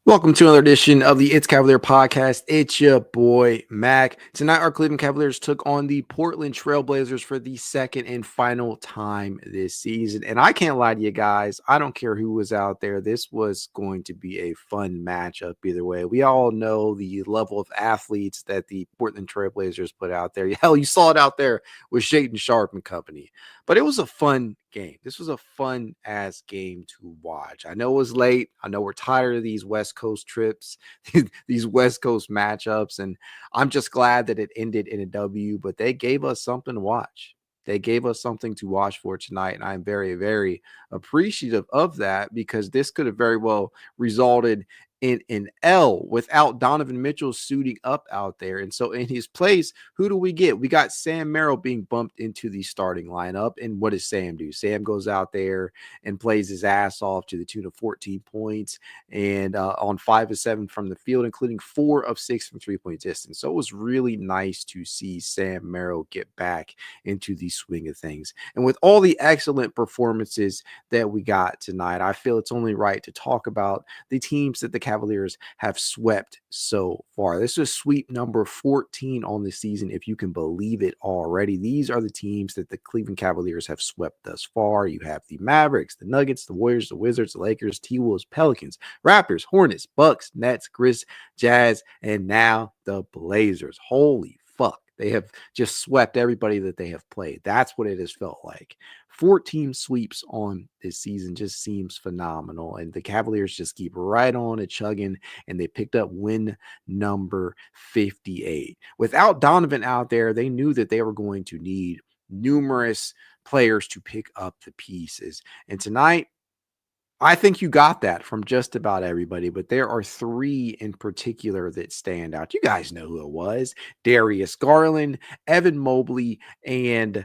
Welcome to another edition of the It's Cavalier podcast. It's your boy, Mac. Tonight, our Cleveland Cavaliers took on the Portland Trailblazers for the second and final time this season. And I can't lie to you guys, I don't care who was out there. This was going to be a fun matchup either way. We all know the level of athletes that the Portland Trailblazers put out there. Hell, you saw it out there with Shaedon Sharpe and company. But it was a fun game. This was a fun ass game to watch. I know it was late. I know we're tired of these West Coast trips, these West Coast matchups, and I'm just glad that it ended in a W, but they gave us something to watch. They gave us something to watch for tonight, and I'm very, very appreciative of that because this could have very well resulted in an L without Donovan Mitchell suiting up out there. And so in his place, who do we get? We got Sam Merrill being bumped into the starting lineup. And what does Sam do? Sam goes out there and plays his ass off to the tune of 14 points and on 5 of 7 from the field, including 4 of 6 from three-point distance. So it was really nice to see Sam Merrill get back into the swing of things. And with all the excellent performances that we got tonight, I feel it's only right to talk about the teams that the Cavaliers have swept so far. This is sweep number 14 on the season, if you can believe it already. These are the teams that the Cleveland Cavaliers have swept thus far. You have the Mavericks, the Nuggets, the Warriors, the Wizards, the Lakers, T-Wolves, Pelicans, Raptors, Hornets, Bucks, Nets, Grizz, Jazz, and now the Blazers. Holy fuck. They have just swept everybody that they have played. That's what it has felt like. 14 sweeps on this season just seems phenomenal. And the Cavaliers just keep right on it chugging, and they picked up win number 58. Without Donovan out there, they knew that they were going to need numerous players to pick up the pieces. And tonight, I think you got that from just about everybody, but there are 3 in particular that stand out. You guys know who it was: Darius Garland, Evan Mobley, and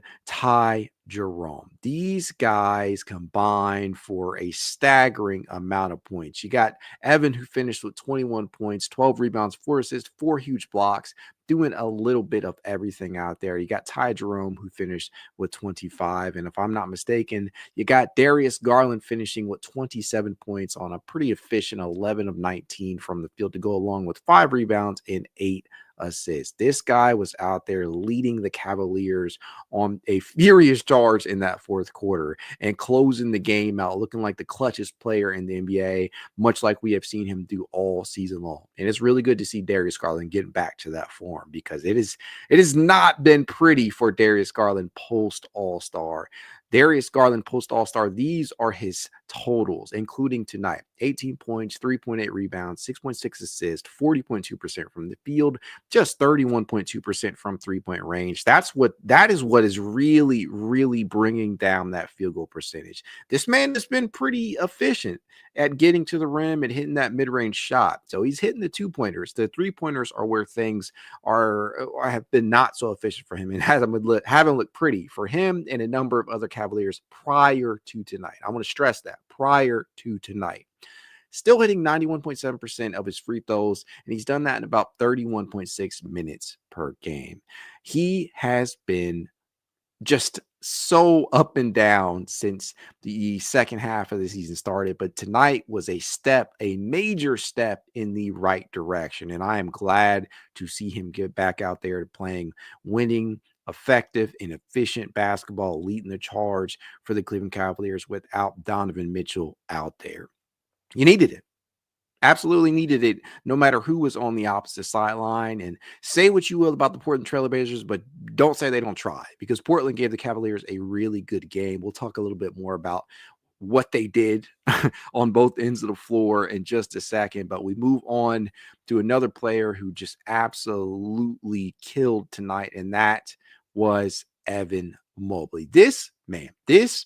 Jerome. These guys combined for a staggering amount of points. You got Evan, who finished with 21 points, 12 rebounds, 4 assists, 4 huge blocks, doing a little bit of everything out there. You got Jerome, who finished with 25. And if I'm not mistaken, you got Darius Garland finishing with 27 points on a pretty efficient 11 of 19 from the field to go along with 5 rebounds and 8 assists. This guy was out there leading the Cavaliers on a furious charge in that fourth quarter and closing the game out, looking like the clutchest player in the NBA, much like we have seen him do all season long. And it's really good to see Darius Garland getting back to that form because it has not been pretty for Darius Garland post All-Star. Darius Garland post All-Star, these are his totals, including tonight: 18 points, 3.8 rebounds, 6.6 assists, 40.2% from the field, just 31.2% from three-point range. That is what is really, really bringing down that field goal percentage. This man has been pretty efficient at getting to the rim and hitting that mid-range shot. So he's hitting the 2-pointers. The 3-pointers are where things have been not so efficient for him and haven't looked pretty for him and a number of other Cavaliers prior to tonight. I want to stress that, prior to tonight. Still hitting 91.7% of his free throws, and he's done that in about 31.6 minutes per game. He has been just so up and down since the second half of the season started, but tonight was a major step in the right direction, and I am glad to see him get back out there to playing winning, effective, and efficient basketball, leading the charge for the Cleveland Cavaliers without Donovan Mitchell out there. You needed it. Absolutely needed it, no matter who was on the opposite sideline. And say what you will about the Portland Trailblazers, but don't say they don't try, because Portland gave the Cavaliers a really good game. We'll talk a little bit more about what they did on both ends of the floor in just a second. But we move on to another player who just absolutely killed tonight, and that was Evan Mobley. This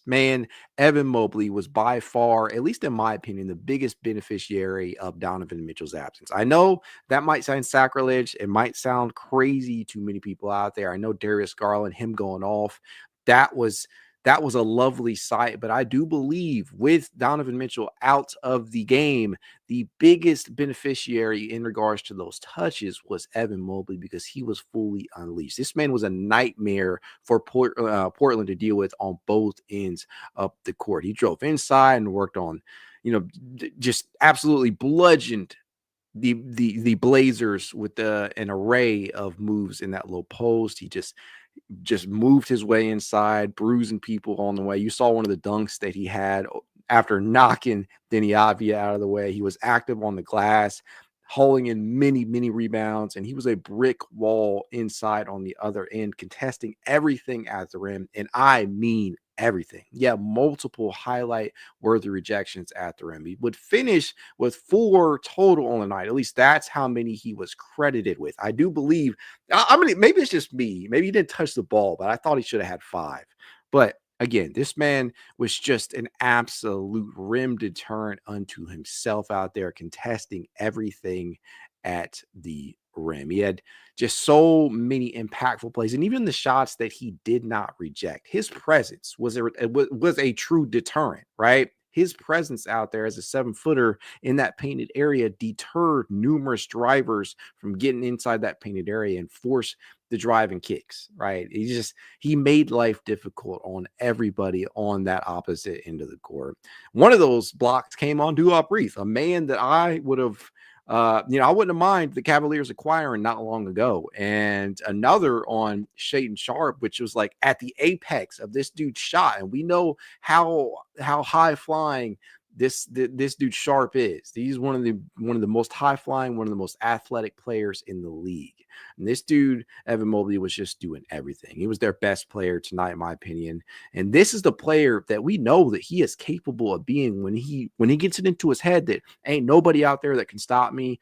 man, Evan Mobley, was by far, at least in my opinion, the biggest beneficiary of Donovan Mitchell's absence. I know that might sound sacrilege. It might sound crazy to many people out there. I know Darius Garland, him going off, that was a lovely sight. But I do believe with Donovan Mitchell out of the game, the biggest beneficiary in regards to those touches was Evan Mobley, because he was fully unleashed. This man was a nightmare for Portland to deal with on both ends of the court. He drove inside and worked on, just absolutely bludgeoned the Blazers with an array of moves in that low post. He just moved his way inside, bruising people on the way. You saw one of the dunks that he had after knocking Deni Avdija out of the way. He was active on the glass, hauling in many rebounds, and he was a brick wall inside on the other end, contesting everything at the rim. And I mean everything. Yeah, multiple highlight worthy rejections at the rim. He would finish with 4 total on the night. At least that's how many he was credited with. I do believe, I mean, maybe it's just me. Maybe he didn't touch the ball, but I thought he should have had 5. But again, this man was just an absolute rim deterrent unto himself out there, contesting everything at the rim. He had just so many impactful plays, and even the shots that he did not reject. His presence was a true deterrent, right? His presence out there as a 7-footer in that painted area deterred numerous drivers from getting inside that painted area and forced the drive and kicks, right? He made life difficult on everybody on that opposite end of the court. One of those blocks came on Duop Reith, a man that I would have I wouldn't have mind the Cavaliers acquiring not long ago. And another on Shaedon Sharpe, which was like at the apex of this dude's shot. And we know how high flying this dude Sharpe is. He's one of the most high flying, one of the most athletic players in the league. And this dude, Evan Mobley, was just doing everything. He was their best player tonight, in my opinion. And this is the player that we know that he is capable of being when he gets it into his head that ain't nobody out there that can stop me.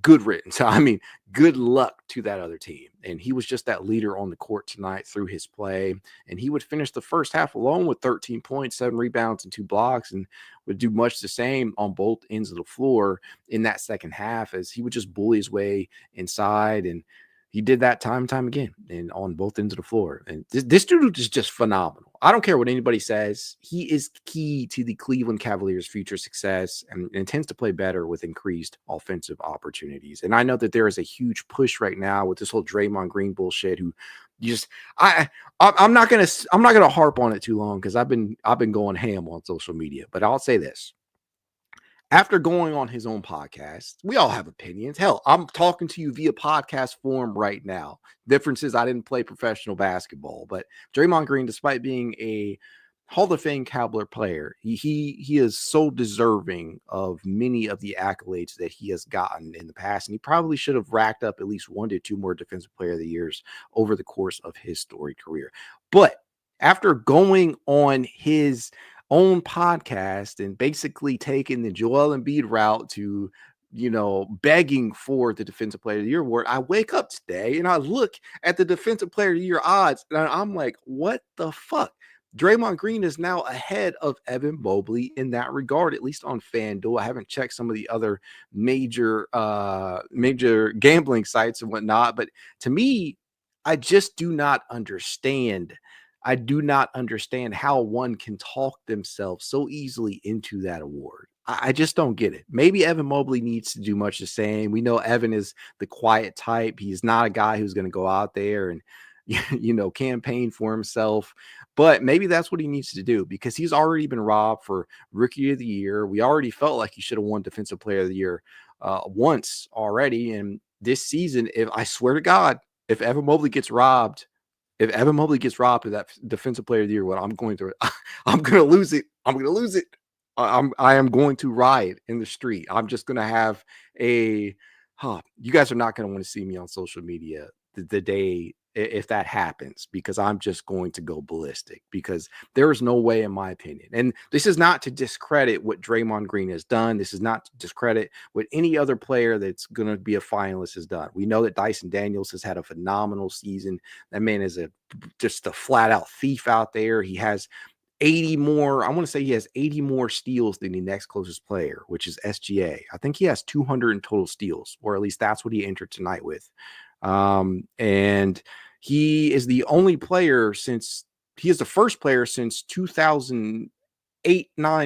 Good riddance. I mean, good luck to that other team. And he was just that leader on the court tonight through his play. And he would finish the first half alone with 13 points, 7 rebounds, and 2 blocks, and would do much the same on both ends of the floor in that second half, as he would just bully his way inside. And he did that time and time again and on both ends of the floor. And this dude is just phenomenal. I don't care what anybody says. He is key to the Cleveland Cavaliers' future success and intends to play better with increased offensive opportunities. And I know that there is a huge push right now with this whole Draymond Green bullshit. Who you just I'm not gonna harp on it too long because I've been going ham on social media. But I'll say this. After going on his own podcast, we all have opinions. Hell, I'm talking to you via podcast form right now. Difference is I didn't play professional basketball, but Draymond Green, despite being a Hall of Fame Cavalier player, he is so deserving of many of the accolades that he has gotten in the past, and he probably should have racked up at least 1 to 2 more Defensive Player of the Years over the course of his storied career. But after going on his own podcast and basically taking the Joel Embiid route to, begging for the Defensive Player of the Year award, I wake up today and I look at the Defensive Player of the Year odds and I'm like, what the fuck? Draymond Green is now ahead of Evan Mobley in that regard, at least on FanDuel. I haven't checked some of the other major gambling sites and whatnot, but to me, I just do not understand. I do not understand how one can talk themselves so easily into that award. I just don't get it. Maybe Evan Mobley needs to do much the same. We know Evan is the quiet type. He's not a guy who's going to go out there and, campaign for himself. But maybe that's what he needs to do because he's already been robbed for Rookie of the Year. We already felt like he should have won Defensive Player of the Year once already. And this season, I swear to God, if Evan Mobley gets robbed of that Defensive Player of the Year, what I'm going to lose it. I'm going to lose it. I am going to riot in the street. I'm just going to have you guys are not going to want to see me on social media the day if that happens, because I'm just going to go ballistic, because there is no way, in my opinion. And this is not to discredit what Draymond Green has done. This is not to discredit what any other player that's going to be a finalist has done. We know that Dyson Daniels has had a phenomenal season. That man is just a flat out thief out there. He has 80 more. I want to say he has 80 more steals than the next closest player, which is SGA. I think he has 200 in total steals, or at least that's what he entered tonight with. And he is the only player he is the first player since 2008-9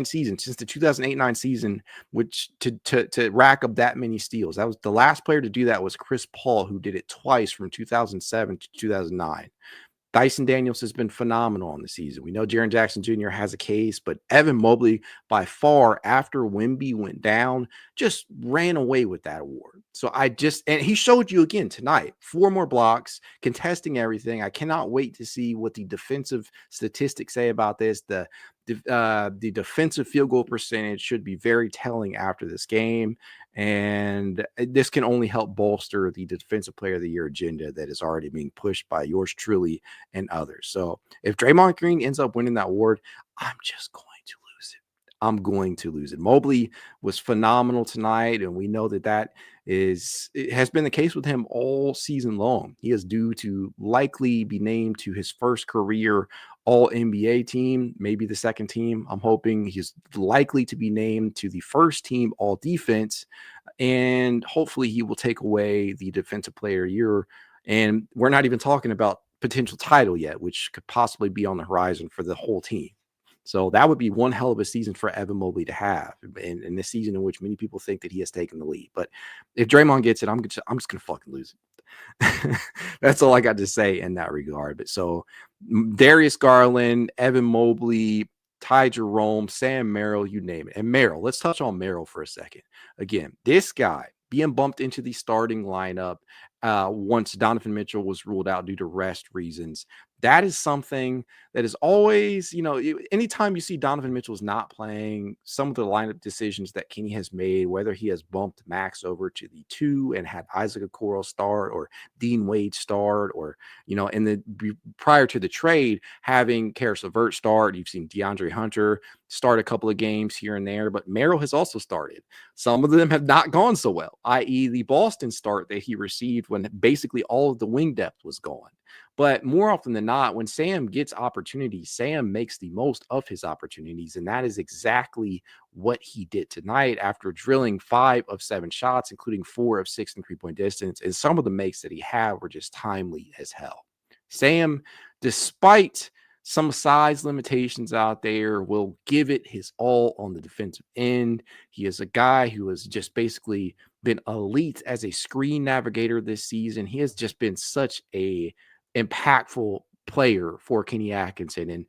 season, since the 2008-9 season, which to rack up that many steals. That was the last player to do that was Chris Paul, who did it twice from 2007 to 2009. Dyson Daniels has been phenomenal on the season. We know Jaren Jackson Jr. has a case, but Evan Mobley, by far, after Wemby went down, just ran away with that award. So and he showed you again tonight, 4 more blocks, contesting everything. I cannot wait to see what the defensive statistics say about this. The defensive field goal percentage should be very telling after this game. And this can only help bolster the defensive player of the year agenda that is already being pushed by yours truly and others. So if Draymond Green ends up winning that award, I'm just going to lose it. I'm going to lose it. Mobley was phenomenal tonight, and we know that it has been the case with him all season long. He is due to likely be named to his first career All NBA team, maybe the second team. I'm hoping he's likely to be named to the first team All Defense, and hopefully he will take away the Defensive Player of the Year. And we're not even talking about potential title yet, which could possibly be on the horizon for the whole team. So that would be one hell of a season for Evan Mobley to have in this season in which many people think that he has taken the lead. But if Draymond gets it, I'm just going to fucking lose it. That's all I got to say in that regard. But so Darius Garland, Evan Mobley, Ty Jerome, Sam Merrill, you name it. And Merrill, let's touch on Merrill for a second. Again, this guy being bumped into the starting lineup once Donovan Mitchell was ruled out due to rest reasons. That is something that is always, anytime you see Donovan Mitchell's not playing, some of the lineup decisions that Kenny has made, whether he has bumped Max over to the 2 and had Isaac Okoro start, or Dean Wade start, or, prior to the trade, having Karis LeVert start. You've seen DeAndre Hunter start a couple of games here and there, but Merrill has also started. Some of them have not gone so well, i.e. the Boston start that he received when basically all of the wing depth was gone. But more often than not, when Sam gets opportunities, Sam makes the most of his opportunities. And that is exactly what he did tonight after drilling 5 of 7 shots, including 4 of 6 in 3-point distance. And some of the makes that he had were just timely as hell. Sam, despite some size limitations out there, will give it his all on the defensive end. He is a guy who has just basically been elite as a screen navigator this season. He has just been such a impactful player for Kenny Atkinson. And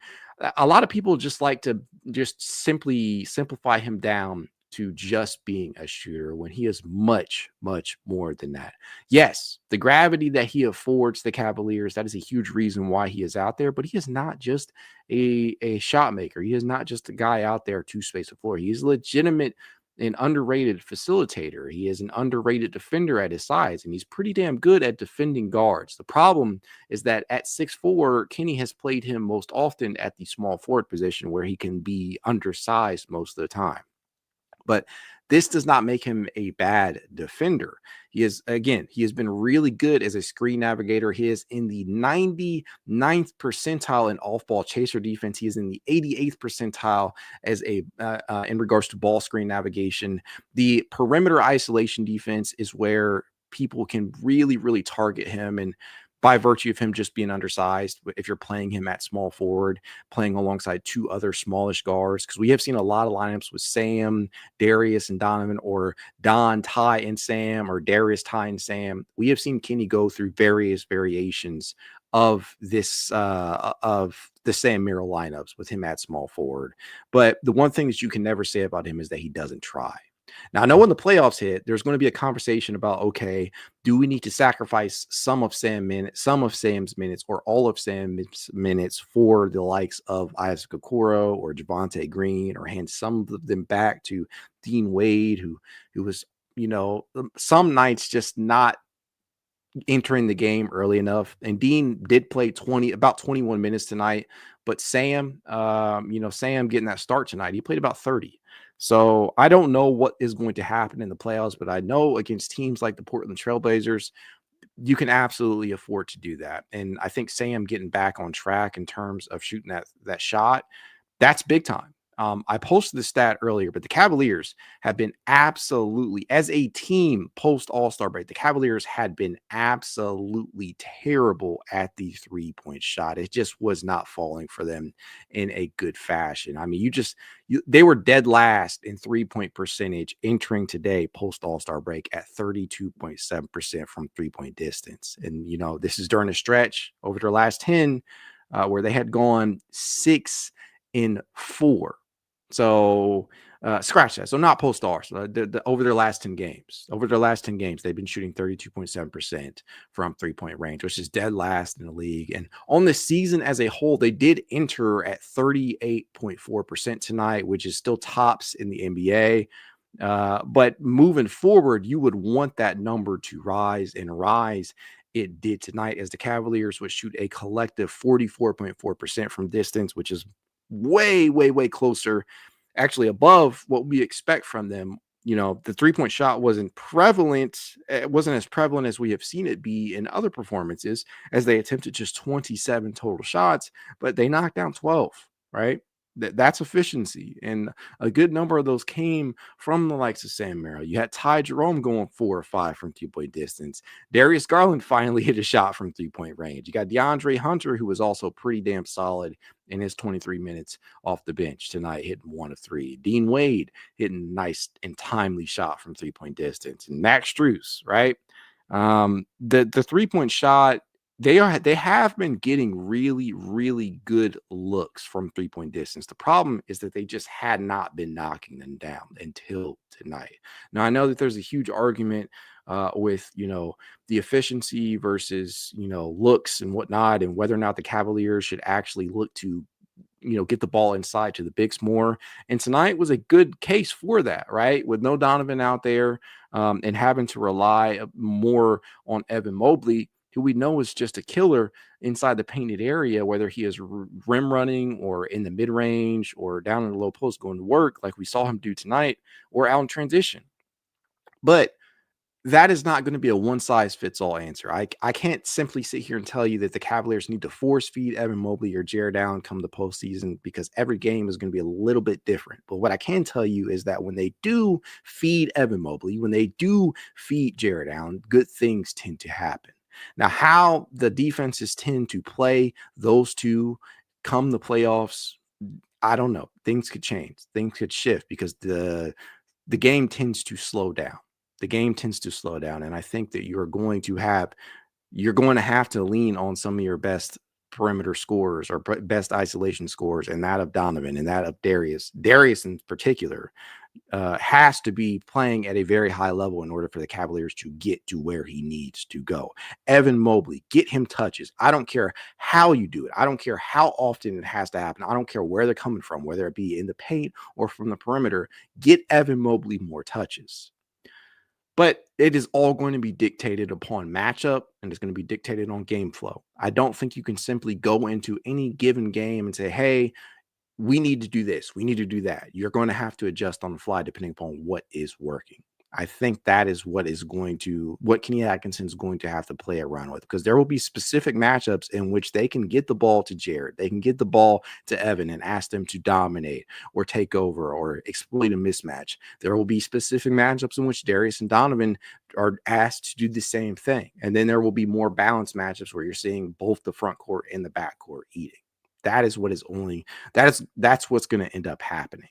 a lot of people just like to just simply simplify him down to just being a shooter when he is much, much more than that. Yes, the gravity that he affords the Cavaliers, that is a huge reason why he is out there, but he is not just a shot maker. He is not just a guy out there to space the floor. He is legitimate an underrated facilitator. He is an underrated defender at his size, and he's pretty damn good at defending guards. The problem is that at 6'4", Kenny has played him most often at the small forward position, where he can be undersized most of the time. But this does not make him a bad defender. He has been really good as a screen navigator. He is in the 99th percentile in off-ball chaser defense. He is in the 88th percentile as in regards to ball screen navigation. The perimeter isolation defense is where people can really, really target him, and by virtue of him just being undersized, if you're playing him at small forward, playing alongside 2 other smallish guards, because we have seen a lot of lineups with Sam, Darius, and Donovan, or Don, Ty, and Sam, or Darius, Ty, and Sam. We have seen Kenny go through various variations of this of the Sam Merrill lineups with him at small forward. But the one thing that you can never say about him is that he doesn't try. Now, I know when the playoffs hit, there's going to be a conversation about, okay, do we need to sacrifice some of Sam's minutes, or all of Sam's minutes for the likes of Isaac Okoro or Javonte Green, or hand some of them back to Dean Wade, who was, some nights just not entering the game early enough. And Dean did play about 21 minutes tonight, but Sam, Sam getting that start tonight, he played about 30. So I don't know what is going to happen in the playoffs, but I know against teams like the Portland Trailblazers, you can absolutely afford to do that. And I think Sam getting back on track in terms of shooting that shot, that's big time. I posted the stat earlier, but the Cavaliers have been absolutely, as a team post All-Star break, the Cavaliers had been absolutely terrible at the three-point shot. It just was not falling for them in a good fashion. I mean, they were dead last in three-point percentage entering today post All-Star break at 32.7% from three-point distance. And, this is during a stretch over their last 10 where they had gone 6-4. So scratch that. So not post All. So over their last 10 games, they've been shooting 32.7% from 3-point range, which is dead last in the league. And on the season as a whole, they did enter at 38.4% tonight, which is still tops in the NBA. But moving forward, you would want that number to rise and rise. It did tonight as the Cavaliers would shoot a collective 44.4% from distance, which is way, way, way closer, actually above what we expect from them. The three-point shot wasn't prevalent. It wasn't as prevalent as we have seen it be in other performances, as they attempted just 27 total shots, but they knocked down 12, right? That's efficiency. And a good number of those came from the likes of Sam Merrill. You had Jerome going 4 or 5 from 2-point distance. Darius Garland finally hit a shot from 3-point range. You got DeAndre Hunter, who was also pretty damn solid in his 23 minutes off the bench tonight, hitting 1 of 3. Dean Wade hitting nice and timely shot from 3-point distance. And Max Strus, right? The 3-point shot, they have been getting really, really good looks from 3-point distance. The problem is that they just had not been knocking them down until tonight. Now, I know that there's a huge argument with, the efficiency versus, looks and whatnot, and whether or not the Cavaliers should actually look to, get the ball inside to the bigs more. And tonight was a good case for that, right? With no Donovan out there and having to rely more on Evan Mobley, who we know is just a killer inside the painted area, whether he is rim running or in the mid range or down in the low post going to work like we saw him do tonight, or out in transition. But that is not going to be a one-size-fits-all answer. I can't simply sit here and tell you that the Cavaliers need to force feed Evan Mobley or Jarrett come the postseason, because every game is going to be a little bit different. But what I can tell you is that when they do feed Evan Mobley, when they do feed Jarrett, good things tend to happen. Now, how the defenses tend to play those two come the playoffs, I don't know. Things could change. Things could shift because the game tends to slow down. And I think that you're going to have to lean on some of your best perimeter scorers or best isolation scorers, and that of Donovan and that of Darius. Darius in particular has to be playing at a very high level in order for the Cavaliers to get to where he needs to go. Evan Mobley, get him touches. I don't care how you do it. I don't care how often it has to happen. I don't care where they're coming from, whether it be in the paint or from the perimeter. Get Evan Mobley more touches. But it is all going to be dictated upon matchup, and it's going to be dictated on game flow. I don't think you can simply go into any given game and say, hey, we need to do this, we need to do that. You're going to have to adjust on the fly depending upon what is working. I think that is what Kenny Atkinson's going to have to play around with, because there will be specific matchups in which they can get the ball to Jarrett, they can get the ball to Evan and ask them to dominate or take over or exploit a mismatch. There will be specific matchups in which Darius and Donovan are asked to do the same thing. And then there will be more balanced matchups where you're seeing both the front court and the back court eating. That's what's going to end up happening.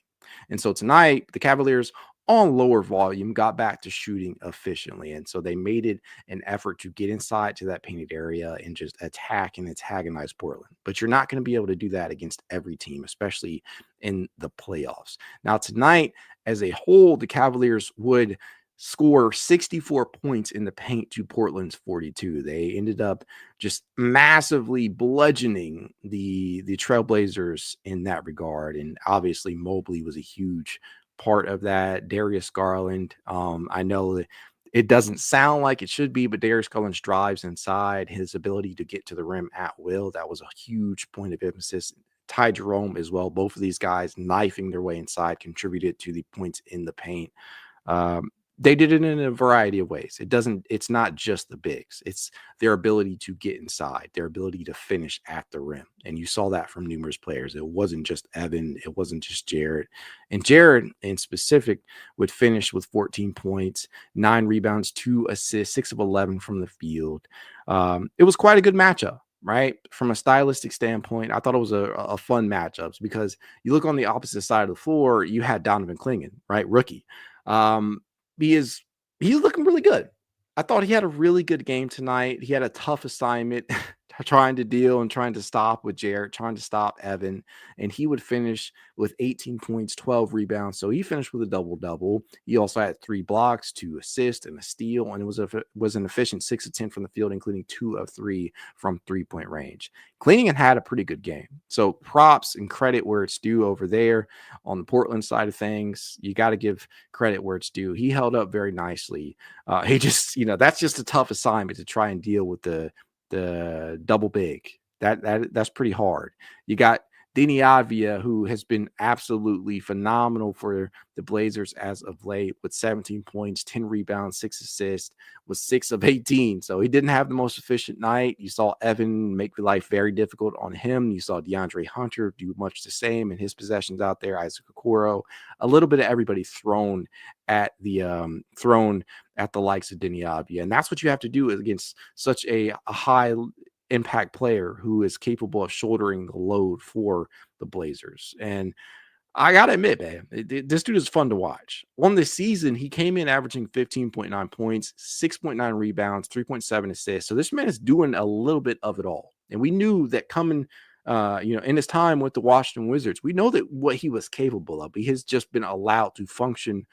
And so tonight, the Cavaliers on lower volume got back to shooting efficiently. And so they made it an effort to get inside to that painted area and just attack and antagonize Portland. But you're not going to be able to do that against every team, especially in the playoffs. Now, tonight, as a whole, the Cavaliers would score 64 points in the paint to Portland's 42. They ended up just massively bludgeoning the Trailblazers in that regard. And obviously Mobley was a huge part of that. Darius Garland, I know that it doesn't sound like it should be, but Darius Garland's drives inside, his ability to get to the rim at will, that was a huge point of emphasis. Jerome as well. Both of these guys knifing their way inside contributed to the points in the paint. they did it in a variety of ways. It's not just the bigs. It's their ability to get inside, their ability to finish at the rim. And you saw that from numerous players. It wasn't just Evan, it wasn't just Jarrett. And Jarrett in specific would finish with 14 points, 9 rebounds, 2 assists, 6 of 11 from the field. It was quite a good matchup. Right. From a stylistic standpoint, I thought it was a fun matchup because you look on the opposite side of the floor, you had Donovan Clingan, right? Rookie. Um, he's looking really good. I thought he had a really good game tonight. He had a tough assignment trying to deal and trying to stop with Jarrett, trying to stop Evan, and he would finish with 18 points, 12 rebounds. So he finished with a double-double. He also had 3 blocks, 2 assists, and a steal, and it was an efficient 6 of 10 from the field, including 2 of 3 from three-point range. Cleaning had a pretty good game. So props and credit where it's due over there on the Portland side of things. You got to give credit where it's due. He held up very nicely. He just, that's just a tough assignment to try and deal with the double big. That's pretty hard. You got Deni Avdija, who has been absolutely phenomenal for the Blazers as of late, with 17 points, 10 rebounds, 6 assists, with 6 of 18. So he didn't have the most efficient night. You saw Evan make life very difficult on him. You saw DeAndre Hunter do much the same in his possessions out there. Isaac Okoro, a little bit of everybody thrown at the likes of Deni Avdija. And that's what you have to do against such a high impact player who is capable of shouldering the load for the Blazers. And I gotta admit, man, this dude is fun to watch. On this season, he came in averaging 15.9 points, 6.9 rebounds, 3.7 assists. So this man is doing a little bit of it all. And we knew that coming in his time with the Washington Wizards, we know that what he was capable of. He has just been allowed to function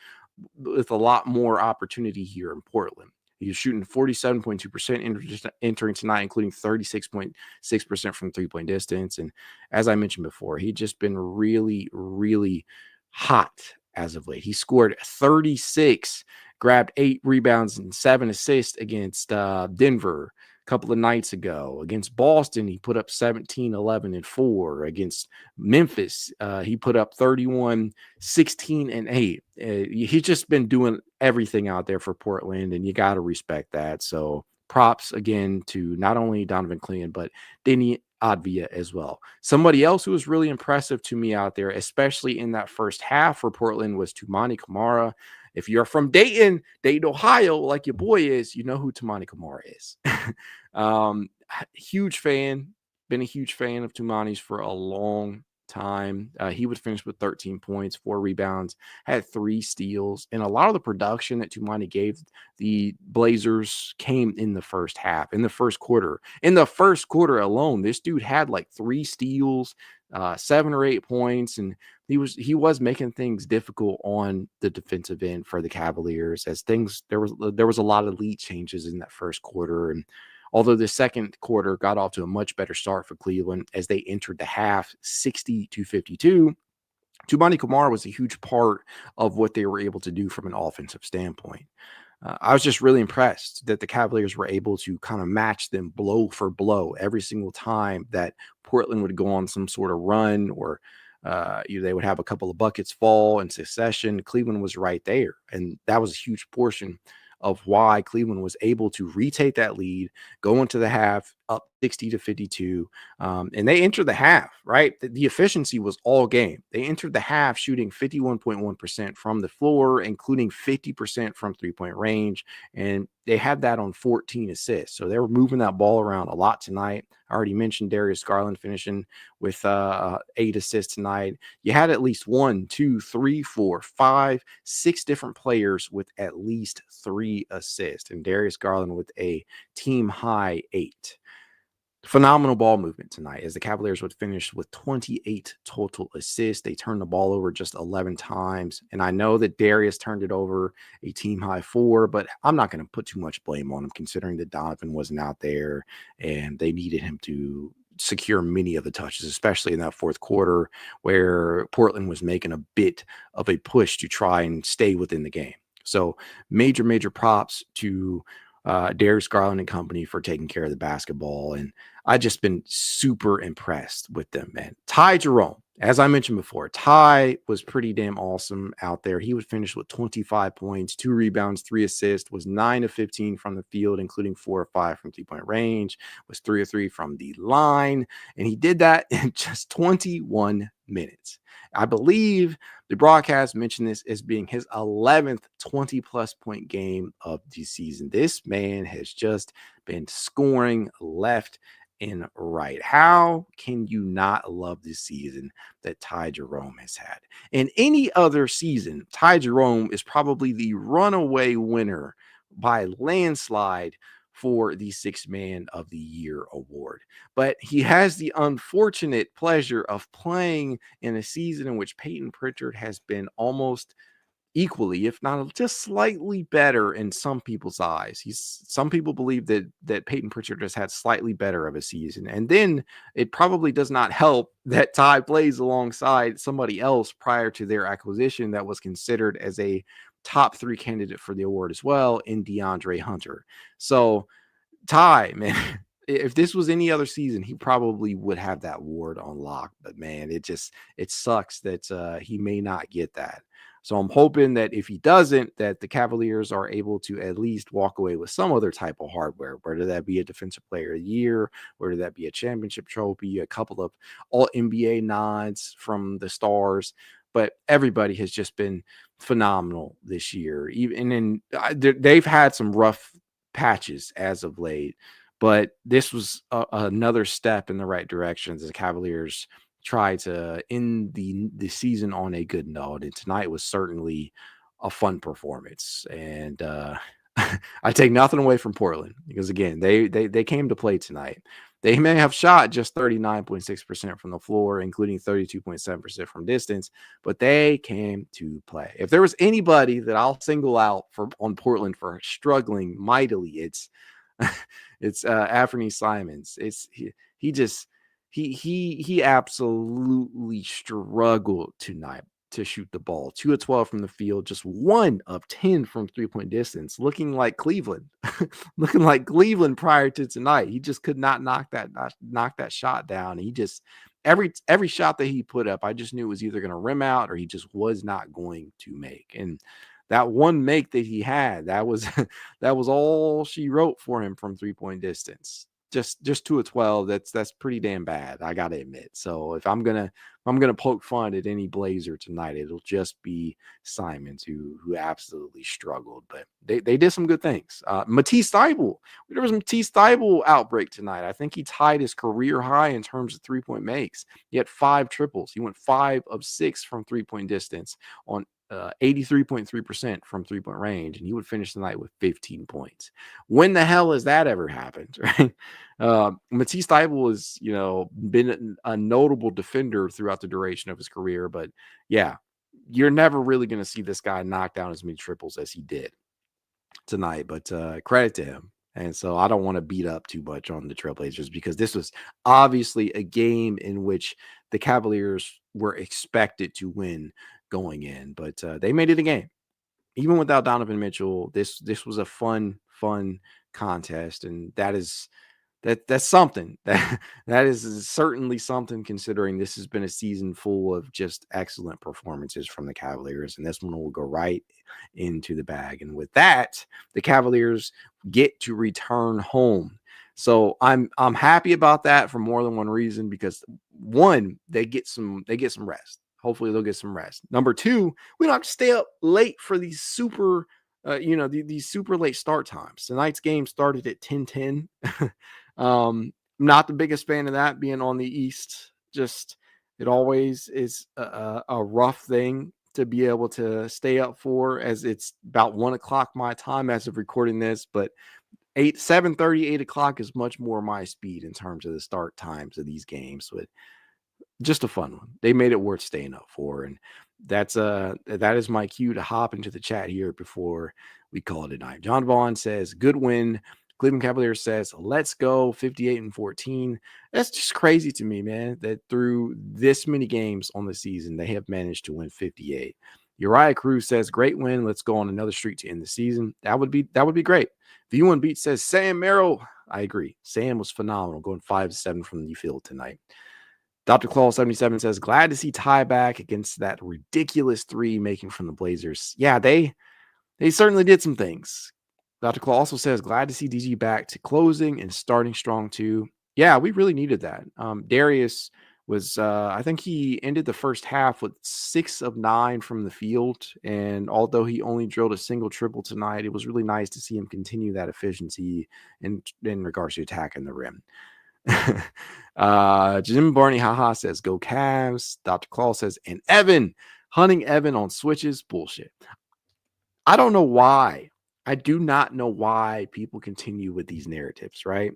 with a lot more opportunity here in Portland. He's shooting 47.2% entering tonight, including 36.6% from three-point distance. And as I mentioned before, he's just been really, really hot as of late. He scored 36, grabbed 8 rebounds and 7 assists against Denver a couple of nights ago. Against Boston, he put up 17, 11, and 4. Against Memphis, he put up 31, 16, and 8. He's just been doing everything out there for Portland, and you got to respect that. So props again to not only Donovan Cleveland, but Deni Avdija as well. Somebody else who was really impressive to me out there, especially in that first half for Portland, was Toumani Camara. If you're from Dayton, Ohio, like your boy is, you know who Toumani Camara is. Huge fan, been a huge fan of Toumani's for a long time. He would finish with 13 points, 4 rebounds, had 3 steals, and a lot of the production that Toumani gave the Blazers came in the first half, in the first quarter. In the first quarter alone, this dude had like 3 steals, 7 or 8 points, and he was making things difficult on the defensive end for the Cavaliers as there was a lot of lead changes in that first quarter. And although the second quarter got off to a much better start for Cleveland as they entered the half 60-52, Toumani Camara was a huge part of what they were able to do from an offensive standpoint. I was just really impressed that the Cavaliers were able to kind of match them blow for blow every single time that Portland would go on some sort of run or they would have a couple of buckets fall in succession. Cleveland was right there. And that was a huge portion of why Cleveland was able to retake that lead, go into the half up 60-52. And they entered the half, right? The efficiency was all game. They entered the half shooting 51.1% from the floor, including 50% from three-point range. And they had that on 14 assists. So they were moving that ball around a lot tonight. I already mentioned Darius Garland finishing with 8 assists tonight. You had at least 1, 2, 3, 4, 5, 6 different players with at least 3 assists, and Darius Garland with a team high 8. Phenomenal ball movement tonight as the Cavaliers would finish with 28 total assists. They turned the ball over just 11 times. And I know that Darius turned it over a team high 4, but I'm not going to put too much blame on him considering that Donovan wasn't out there and they needed him to secure many of the touches, especially in that fourth quarter where Portland was making a bit of a push to try and stay within the game. So major props to Darius Garland and company for taking care of the basketball. And I've just been super impressed with them, man. Jerome, As I mentioned before, Ty was pretty damn awesome out there. He would finish with 25 points, 2 rebounds, 3 assists, was 9 of 15 from the field, including 4 or 5 from 3-point range, was 3 or 3 from the line. And he did that in just 21 minutes. I believe the broadcast mentioned this as being his 11th 20-plus point game of the season. This man has just been scoring left and right. How can you not love this season that Ty Jerome has had? In any other season, Ty Jerome is probably the runaway winner by landslide for the Sixth Man of the Year award. But he has the unfortunate pleasure of playing in a season in which Peyton Pritchard has been almost equally, if not just slightly better in some people's eyes. Some people believe that Peyton Pritchard has had slightly better of a season. And then it probably does not help that Ty plays alongside somebody else prior to their acquisition that was considered as a top 3 candidate for the award as well, in DeAndre Hunter. So Ty, man, if this was any other season, he probably would have that award on lock. But man, it sucks that he may not get that. So I'm hoping that if he doesn't, that the Cavaliers are able to at least walk away with some other type of hardware, whether that be a defensive player of the year, whether that be a championship trophy, a couple of all NBA nods from the stars. But everybody has just been phenomenal this year. Even they've had some rough patches as of late, but this was another step in the right direction as the Cavaliers try to end the season on a good note. And tonight was certainly a fun performance. And I take nothing away from Portland because again, they came to play tonight. They may have shot just 39.6% from the floor, including 32.7% from distance, but they came to play. If there was anybody that I'll single out on Portland for struggling mightily, it's Anthony Simons. He absolutely struggled tonight to shoot the ball. 2 of 12 from the field, just 1 of 10 from 3-point distance, looking like Cleveland. Looking like Cleveland prior to tonight. He just could not knock that shot down. He just every shot that he put up, I just knew it was either going to rim out or he just was not going to make. And that one make that he had, that was that was all she wrote for him from 3-point distance. Just 2 of 12. That's pretty damn bad, I gotta admit. So if I'm gonna poke fun at any Blazer tonight, it'll just be Simons who absolutely struggled. But they did some good things. Matisse Thybulle, there was a Matisse Thybulle outbreak tonight. I think he tied his career high in terms of 3-point makes. He had 5 triples. He went 5 of 6 from 3-point distance on 83.3% from 3-point range, and he would finish the night with 15 points. When the hell has that ever happened, right? Matisse Thybulle has, been a notable defender throughout the duration of his career, but yeah, you're never really going to see this guy knock down as many triples as he did tonight, but credit to him. And so I don't want to beat up too much on the Trailblazers because this was obviously a game in which the Cavaliers were expected to win going in, but they made it a game. Even without Donovan Mitchell, this was a fun contest, and that's something. That is certainly something, considering this has been a season full of just excellent performances from the Cavaliers, and this one will go right into the bag. And with that, the Cavaliers get to return home. So I'm happy about that for more than one reason, because one, they get some rest. Hopefully they'll get some rest. Number two, we don't have to stay up late for these super these super late start times. Tonight's game started at 10:10. Not the biggest fan of that, being on the East. Just, it always is a rough thing to be able to stay up for, as it's about 1:00 my time as of recording this, but 7:30, 8:00 is much more my speed in terms of the start times of these games. But just a fun one. They made it worth staying up for, and that is my cue to hop into the chat here before we call it a night. John Vaughn says, good win. Cleveland Cavaliers says, let's go, 58-14. That's just crazy to me, man, that through this many games on the season, they have managed to win 58. Uriah Cruz says, great win. Let's go on another streak to end the season. That would be great. V1 Beat says, Sam Merrill. I agree. Sam was phenomenal, going 5-7 from the field tonight. Dr. Claw77 says, glad to see Ty back against that ridiculous three making from the Blazers. Yeah, they certainly did some things. Dr. Claw also says, glad to see DG back to closing and starting strong too. Yeah, we really needed that. Darius was, I think he ended the first half with 6 of 9 from the field. And although he only drilled a single triple tonight, it was really nice to see him continue that efficiency in regards to attacking the rim. Jim Barney haha says, go Cavs. Dr. Claw says, and Evan, hunting Evan on switches, bullshit. I don't know why. I do not know why people continue with these narratives, right?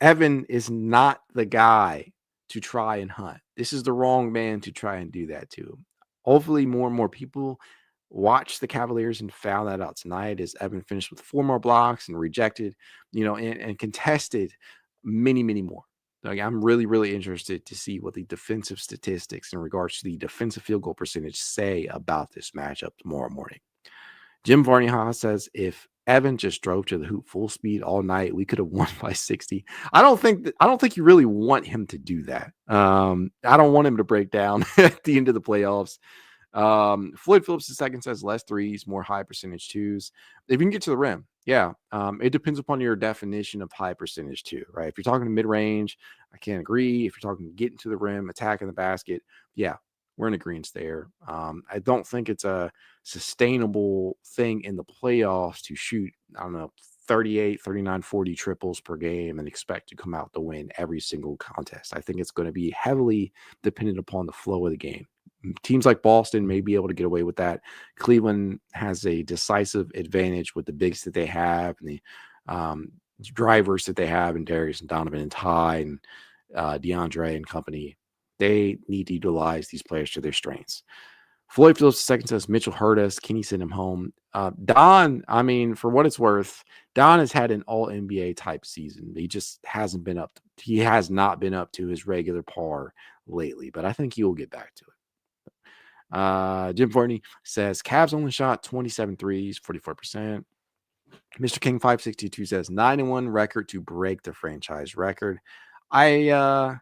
Evan is not the guy to try and hunt. This is the wrong man to try and do that to. Hopefully, more and more people watched the Cavaliers and found that out tonight as Evan finished with 4 more blocks and rejected, and contested many, many more. Like, I'm really, really interested to see what the defensive statistics in regards to the defensive field goal percentage say about this matchup tomorrow morning. Jim Varney says, if Evan just drove to the hoop full speed all night, we could have won by 60. I don't think you really want him to do that. I don't want him to break down at the end of the playoffs. Floyd Phillips II says less threes, more high percentage twos. If you can get to the rim, yeah. It depends upon your definition of high percentage two, right? If you're talking mid range, I can't agree. If you're talking getting to the rim, attacking the basket, yeah, we're in agreement there. I don't think it's a sustainable thing in the playoffs to shoot, I don't know, 38, 39, 40 triples per game and expect to come out to win every single contest. I think it's going to be heavily dependent upon the flow of the game. Teams like Boston may be able to get away with that. Cleveland has a decisive advantage with the bigs that they have and the drivers that they have, and Darius and Donovan and Ty and DeAndre and company. They need to utilize these players to their strengths. Floyd Phillips II says Mitchell hurt us. Can he send him home? Don, I mean, for what it's worth, Don has had an all NBA type season. He just hasn't been up. He has not been up to his regular par lately, but I think he will get back to it. Jim Fortney says Cavs only shot 27 threes, 44%. Mr. King 562 says 9-1 record to break the franchise record. I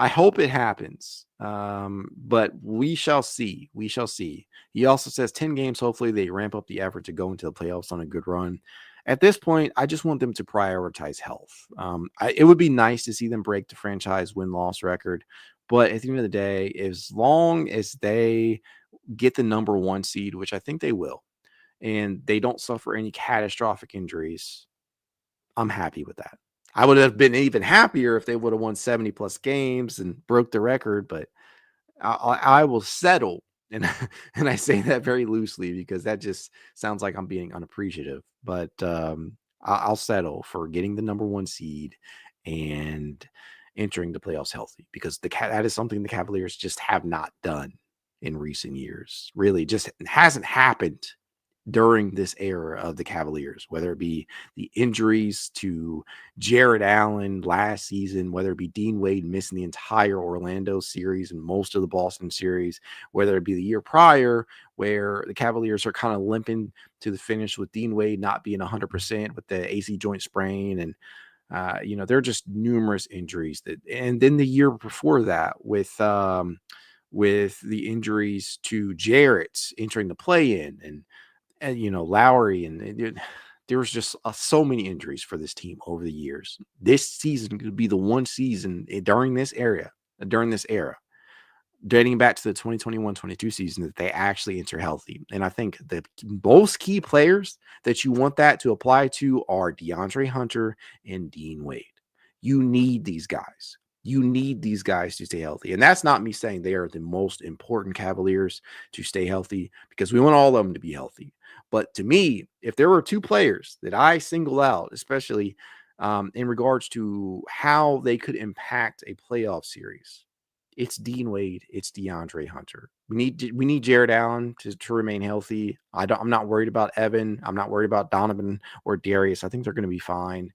hope it happens, but we shall see. We shall see. He also says 10 games. Hopefully they ramp up the effort to go into the playoffs on a good run. At this point, I just want them to prioritize health. It would be nice to see them break the franchise win-loss record, but at the end of the day, as long as they get the number 1 seed, which I think they will, and they don't suffer any catastrophic injuries, I'm happy with that. I would have been even happier if they would have won 70 plus games and broke the record, but I will settle. And, and I say that very loosely because that just sounds like I'm being unappreciative, but I'll settle for getting the number 1 seed and entering the playoffs healthy, because that is something the Cavaliers just have not done in recent years. Really just hasn't happened during this era of the Cavaliers, whether it be the injuries to Jarrett Allen last season, whether it be Dean Wade missing the entire Orlando series and most of the Boston series, whether it be the year prior where the Cavaliers are kind of limping to the finish with Dean Wade not being 100% with the AC joint sprain. And, there are just numerous injuries and then the year before that with the injuries to Jarrett entering the play-in and Lowry, and there was just so many injuries for this team over the years. This season could be the one season during this era, dating back to the 2021-22 season, that they actually enter healthy. And I think the most key players that you want that to apply to are DeAndre Hunter and Dean Wade. You need these guys. You need these guys to stay healthy. And that's not me saying they are the most important Cavaliers to stay healthy, because we want all of them to be healthy. But to me, if there were 2 players that I single out, especially in regards to how they could impact a playoff series, it's Dean Wade, it's DeAndre Hunter. We need Jarrett Allen to remain healthy. I'm not worried about Evan. I'm not worried about Donovan or Darius. I think they're going to be fine.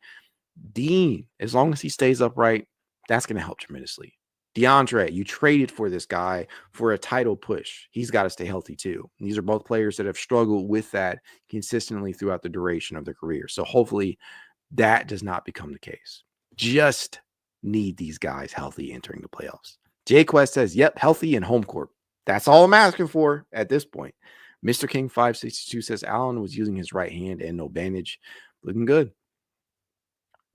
Dean, as long as he stays upright, that's going to help tremendously. DeAndre, you traded for this guy for a title push. He's got to stay healthy too. And these are both players that have struggled with that consistently throughout the duration of their career. So hopefully that does not become the case. Just need these guys healthy entering the playoffs. Jay Quest says, yep, healthy and home court. That's all I'm asking for at this point. Mr. King 562 says Allen was using his right hand and no bandage. Looking good.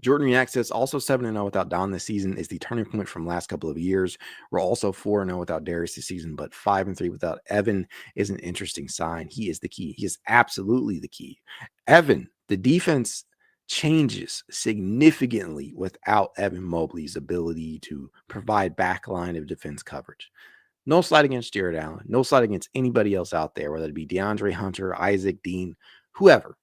Jordan React says also 7-0 without Don this season is the turning point from last couple of years. We're also 4-0 without Darius this season, but 5-3 without Evan is an interesting sign. He is the key. He is absolutely the key. Evan, the defense changes significantly without Evan Mobley's ability to provide backline of defense coverage. No slight against Jarrett Allen. No slight against anybody else out there, whether it be DeAndre Hunter, Isaac Dean, whoever.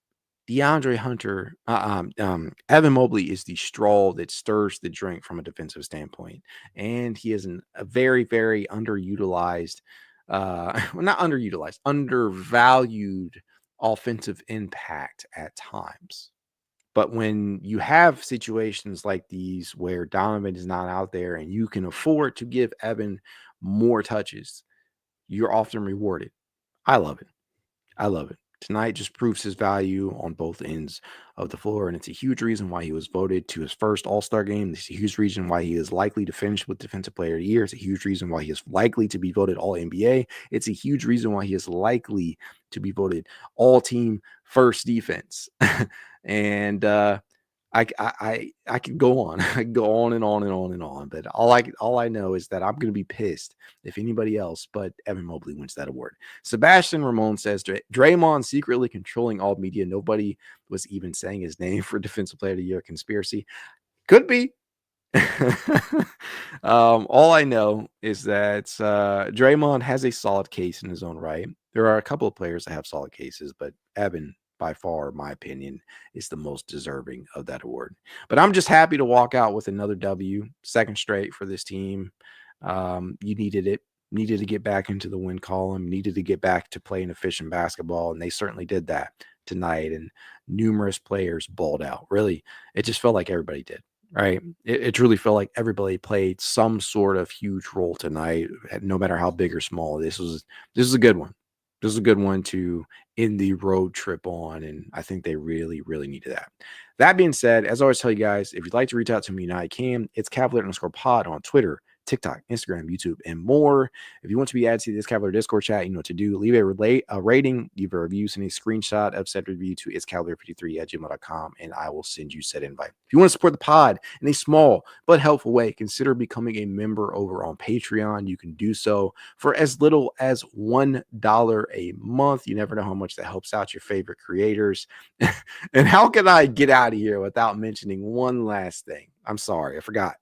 DeAndre Hunter, Evan Mobley is the straw that stirs the drink from a defensive standpoint. And he is a very, very underutilized, well, not underutilized, undervalued offensive impact at times. But when you have situations like these where Donovan is not out there and you can afford to give Evan more touches, you're often rewarded. I love it. I love it. Tonight just proves his value on both ends of the floor, and it's a huge reason why he was voted to his first All-Star game. It's a huge reason why he is likely to finish with Defensive Player of the Year. It's a huge reason why he is likely to be voted All-NBA. It's a huge reason why he is likely to be voted All-Team First Defense. And I can go on. I can go on and on and on and on. But all I know is that I'm going to be pissed if anybody else but Evan Mobley wins that award. Sebastian Ramon says Draymond secretly controlling all media. Nobody was even saying his name for Defensive Player of the Year conspiracy. Could be. All I know is that Draymond has a solid case in his own right. There are a couple of players that have solid cases, but Evan, by far, in my opinion, is the most deserving of that award. But I'm just happy to walk out with another W, second straight for this team. You needed it. Needed to get back into the win column, needed to get back to playing efficient basketball, and they certainly did that tonight. And numerous players balled out. Really, it just felt like everybody did. Right. It truly felt like everybody played some sort of huge role tonight, no matter how big or small. This is a good one. This is a good one to end the road trip on. And I think they really, really needed that. That being said, as I always tell you guys, if you'd like to reach out to me, now you can. It's Cavalier_pod on Twitter, TikTok, Instagram, YouTube, and more. If you want to be added to this Cavalier Discord chat, you know what to do. Leave a rating, leave a review, send a screenshot of said review to itscavalier53@gmail.com, and I will send you said invite. If you want to support the pod in a small but helpful way, consider becoming a member over on Patreon. You can do so for as little as $1 a month. You never know how much that helps out your favorite creators. And how can I get out of here without mentioning one last thing? I'm sorry, I forgot.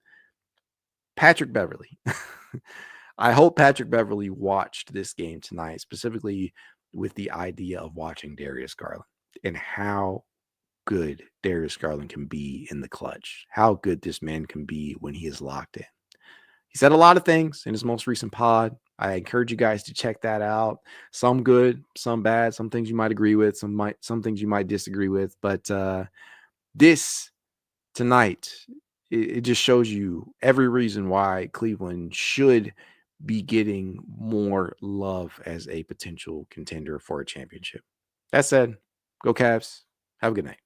Patrick Beverley. I hope Patrick Beverley watched this game tonight, specifically with the idea of watching Darius Garland and how good Darius Garland can be in the clutch, how good this man can be when he is locked in. He said a lot of things in his most recent pod. I encourage you guys to check that out. Some good, some bad, some things you might agree with, some things you might disagree with. But this tonight, it just shows you every reason why Cleveland should be getting more love as a potential contender for a championship. That said, go Cavs. Have a good night.